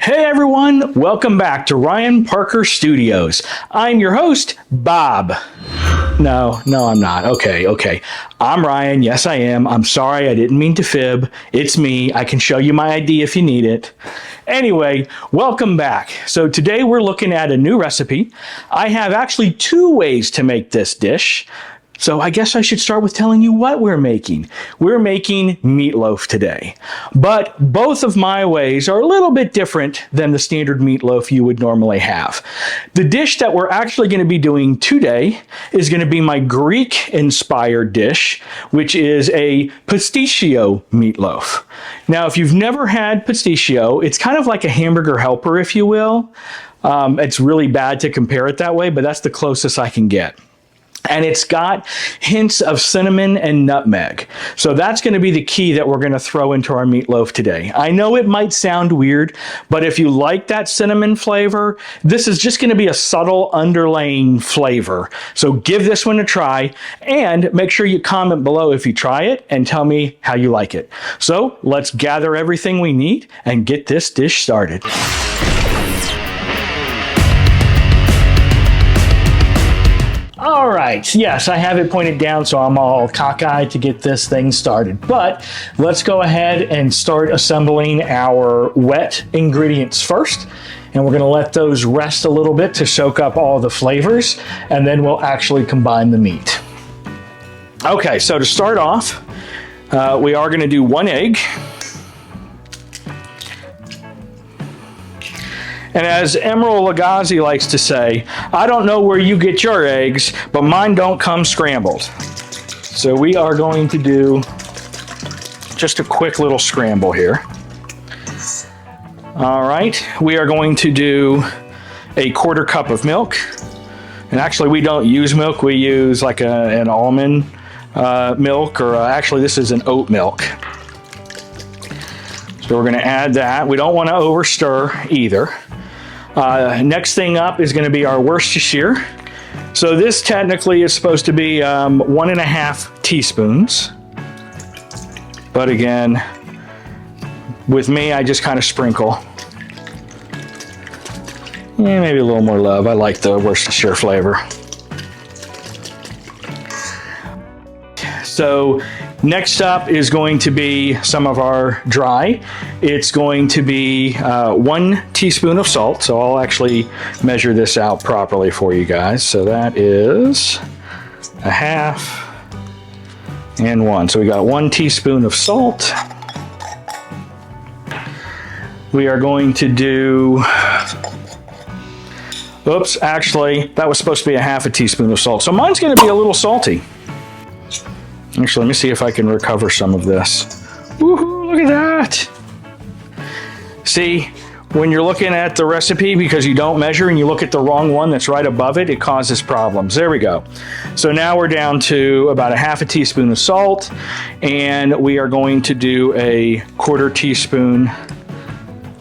Hey everyone, welcome back to Ryan Parker Studios. I'm your host, Bob. No, I'm not. Okay. I'm Ryan. Yes, I am. I'm sorry. I didn't mean to fib. It's me. I can show you my ID if you need it. Anyway, welcome back. So today we're looking at a new recipe. I have actually two ways to make this dish. So I guess I should start with telling you what we're making. We're making meatloaf today. But both of my ways are a little bit different than the standard meatloaf you would normally have. The dish that we're actually going to be doing today is going to be my Greek-inspired dish, which is a Pasticcio meatloaf. Now, if you've never had Pasticcio, it's kind of like a hamburger helper, if you will. It's really bad to compare it that way, but that's the closest I can get. And it's got hints of cinnamon and nutmeg. So that's going to be the key that we're going to throw into our meatloaf today. I know it might sound weird, but if you like that cinnamon flavor, this is just going to be a subtle underlaying flavor. So give this one a try and make sure you comment below if you try it and tell me how you like it. So let's gather everything we need and get this dish started. All right, yes, I have it pointed down, so I'm all cockeyed to get this thing started. But let's go ahead and start assembling our wet ingredients first. And we're gonna let those rest a little bit to soak up all the flavors, and then we'll actually combine the meat. Okay, so to start off, we are gonna do 1 egg. And as Emeril Lagasse likes to say, I don't know where you get your eggs, but mine don't come scrambled. So we are going to do just a quick little scramble here. All right, we are going to do a 1/4 cup of milk. And actually we don't use milk, we use like an almond milk, or actually this is an oat milk. So we're gonna add that. We don't wanna over stir either. Next thing up is going to be our Worcestershire. So this technically is supposed to be 1.5 teaspoons. But again, with me, I just kind of sprinkle. Yeah, maybe a little more love. I like the Worcestershire flavor. So next up is going to be some of our dry. It's going to be 1 teaspoon of salt. So I'll actually measure this out properly for you guys. So that is 1/2 and 1. So we got 1 teaspoon of salt. We are going to do, oops, actually that was supposed to be 1/2 teaspoon of salt. So mine's going to be a little salty. Actually, let me see if I can recover some of this. Woohoo, look at that. See, when you're looking at the recipe because you don't measure and you look at the wrong one that's right above it, it causes problems. There we go. So now we're down to about 1/2 teaspoon of salt, and we are going to do a 1/4 teaspoon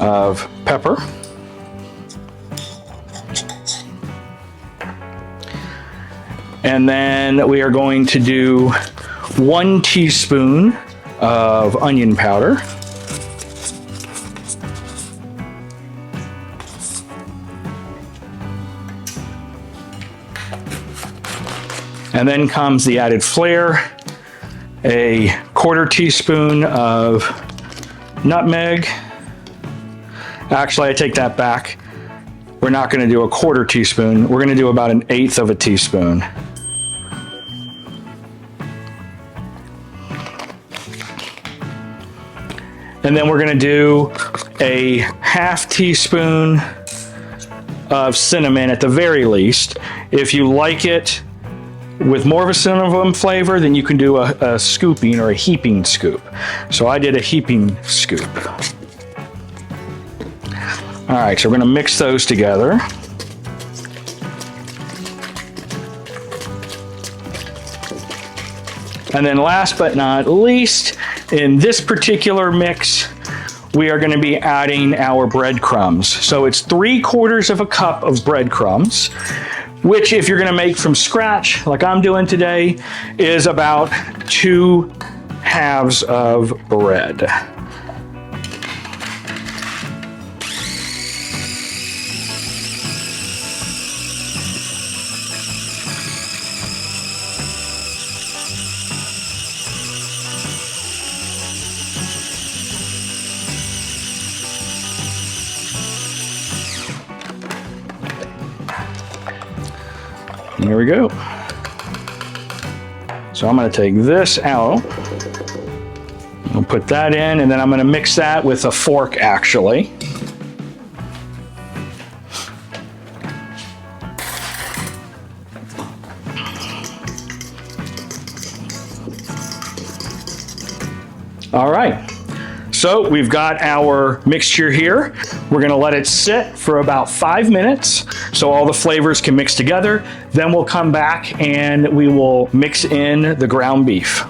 of pepper. And then we are going to do 1 teaspoon of onion powder. And then comes the added flair, a 1/4 teaspoon of nutmeg. Actually, I take that back. We're not going to do a 1/4 teaspoon. We're going to do about 1/8 of a teaspoon. And then we're going to do a 1/2 teaspoon of cinnamon at the very least. If you like it with more of a cinnamon flavor, then you can do a scooping or a heaping scoop. So I did a heaping scoop. All right, so we're going to mix those together. And then last but not least, in this particular mix, we are going to be adding our breadcrumbs. So it's 3/4 cup of breadcrumbs, which if you're going to make from scratch, like I'm doing today, is about 2 halves of bread. There we go. So I'm going to take this out. I'll put that in, and then I'm going to mix that with a fork, actually. All right, so we've got our mixture here. We're gonna let it sit for about 5 minutes so all the flavors can mix together. Then we'll come back and we will mix in the ground beef.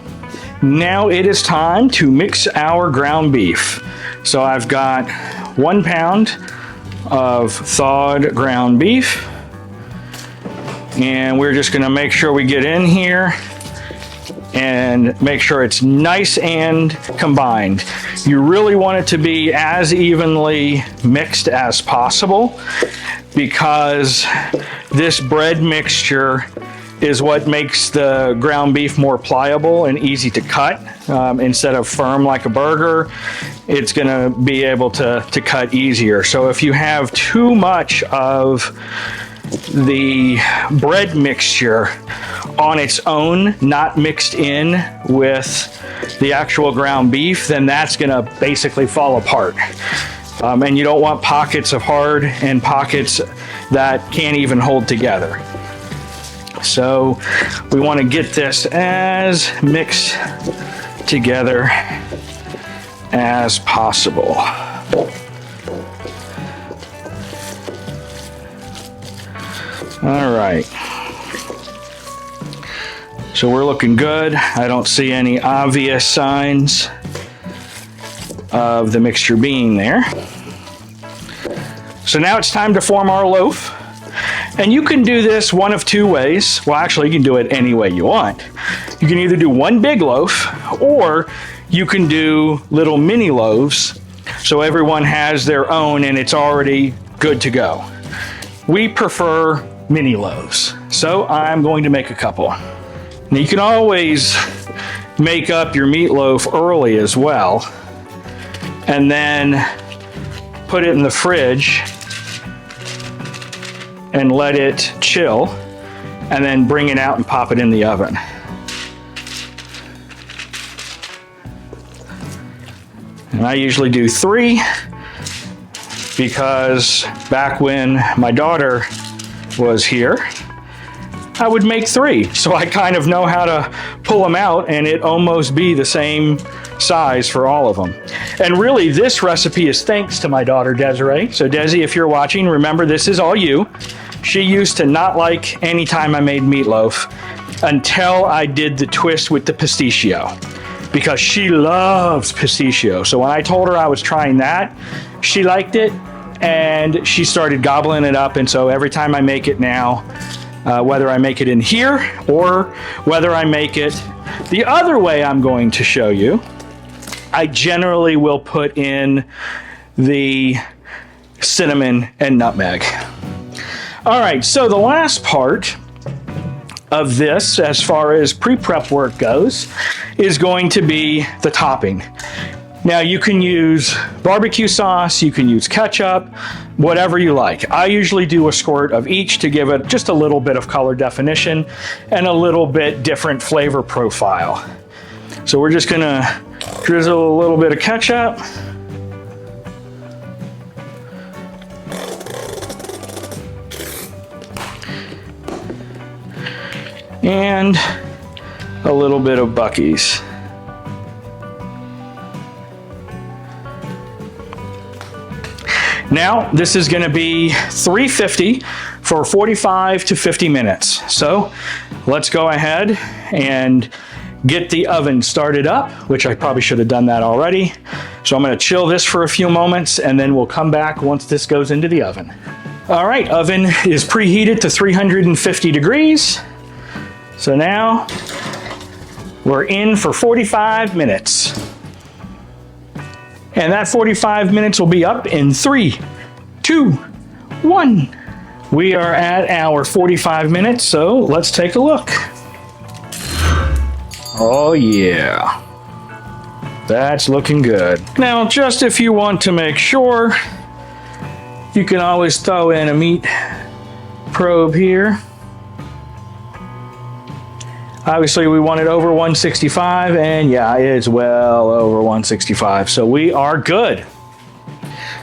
Now it is time to mix our ground beef. So I've got 1 pound of thawed ground beef. And we're just gonna make sure we get in here and make sure it's nice and combined. You really want it to be as evenly mixed as possible, because this bread mixture is what makes the ground beef more pliable and easy to cut. Instead of firm like a burger, it's gonna be able to cut easier. So if you have too much of the bread mixture on its own, not mixed in with the actual ground beef, then that's gonna basically fall apart. And you don't want pockets of hard and pockets that can't even hold together. So we want to get this as mixed together as possible. All right. So we're looking good. I don't see any obvious signs of the mixture being there. So now it's time to form our loaf. And you can do this one of 2 ways. Well, actually, you can do it any way you want. You can either do one big loaf, or you can do little mini loaves, so everyone has their own and it's already good to go. We prefer mini loaves, so I'm going to make a couple. Now, you can always make up your meatloaf early as well, and then put it in the fridge and let it chill, and then bring it out and pop it in the oven. And I usually do 3, because back when my daughter was here, I would make 3. So I kind of know how to pull them out and it almost be the same size for all of them. And really, this recipe is thanks to my daughter, Desiree. So Desi, if you're watching, remember this is all you. She used to not like any time I made meatloaf until I did the twist with the Pasticcio, because she loves Pasticcio. So when I told her I was trying that, she liked it and she started gobbling it up. And so every time I make it now, whether I make it in here or whether I make it the other way I'm going to show you, I generally will put in the cinnamon and nutmeg. All right, so the last part of this, as far as pre-prep work goes, is going to be the topping. Now, you can use barbecue sauce, you can use ketchup, whatever you like. I usually do a squirt of each to give it just a little bit of color definition and a little bit different flavor profile. So we're just gonna drizzle a little bit of ketchup. And a little bit of Buc-ee's. Now, this is going to be 350 for 45 to 50 minutes. So let's go ahead and get the oven started up, which I probably should have done that already. So I'm going to chill this for a few moments and then we'll come back once this goes into the oven. All right, oven is preheated to 350 degrees. So now we're in for 45 minutes. And that 45 minutes will be up in 3, 2, 1. We are at our 45 minutes, so let's take a look. Oh yeah, that's looking good. Now, just if you want to make sure, you can always throw in a meat probe here. Obviously, we want it over 165, and yeah, it's well over 165, so we are good.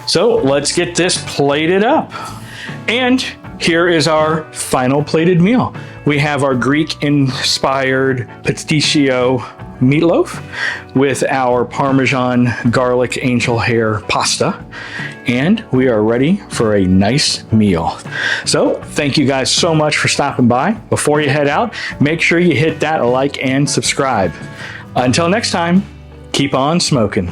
So let's get this plated up. And here is our final plated meal. We have our Greek-inspired Pasticcio Meatloaf with our Parmesan garlic angel hair pasta. And we are ready for a nice meal. So thank you guys so much for stopping by. Before you head out, make sure you hit that like and subscribe. Until next time, keep on smoking.